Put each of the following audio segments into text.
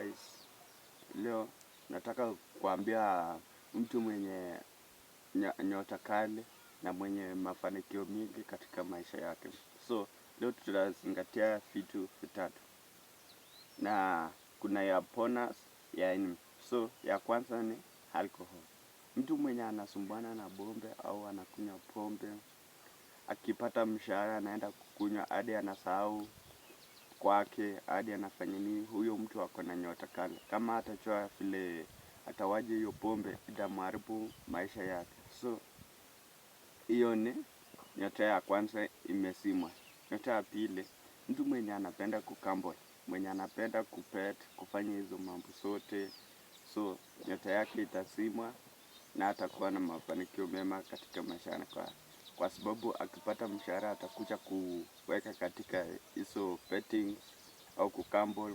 guys, leo nataka kuambia mtu mwenye nyota kali na mwenye mafanikio mingi katika maisha yake. So leo tutazingatia vitu vitatu, na kuna ya bonus ya enemy. So ya kwanza ni alcohol. Mtu mwenye anasumbana na pombe au anakunywa pombe, akipata mshahara anaenda kukunywa hadi anasahau kwake, hadi anafanya nini, huyo mtu ako na nyota kali. Kama atachua vile atawaje hiyo pombe, itamharibu maisha yake. So hiyo ni nyota ya kwanza, imesimwa. Nyota ya pili, mtu mwenye anapenda kugamble, mwenye anapenda kubet, kufanya hizo mambo zote, so nyota yake itasimwa na atakuwa na mafanikio mema katika maisha yake, kwa sababu akipata mshahara atakuja kuweka katika hizo betting au kugamble,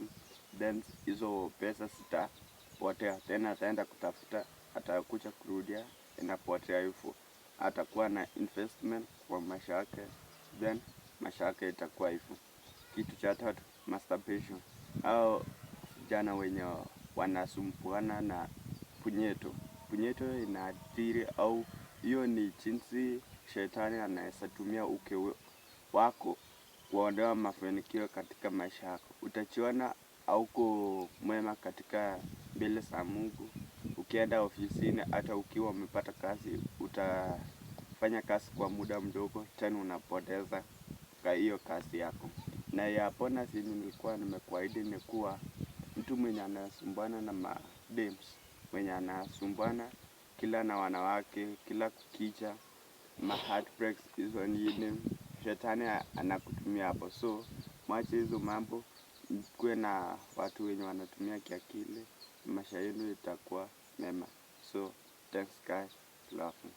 then hizo pesa zitapotea, tena ataenda kutafuta, atakuja kurudia, inapotea hivyo. Atakuwa na investment kwa maisha yake, then maisha yake itakuwa hivyo. Kitu cha tatu, masturbation, au vijana wenye wanasumbuana na punyeto. Punyeto inaathiri, au hiyo ni jinsi shetani anaweza tumia uke wako kuondoa mafanikio katika maisha yako. Utajiona hauko mwema katika mbele za Mungu. Ukienda ofisini, hata ukiwa umepata kazi, utafanya kazi kwa muda mdogo, tena unapoteza kwa hiyo kazi yako. Na ya bonus yenye nilikuwa nimekuahidi ni kuwa mtu mwenye anasumbana na madems, mwenye anasumbana kila na wanawake, kila kukicha, heartbreaks, hizo nini, shetani anakutumia hapo. So mwache hizo mambo, kuwe na watu wenye wanatumia kiakili, maisha yenu itakuwa mema. So thanks guys, love you.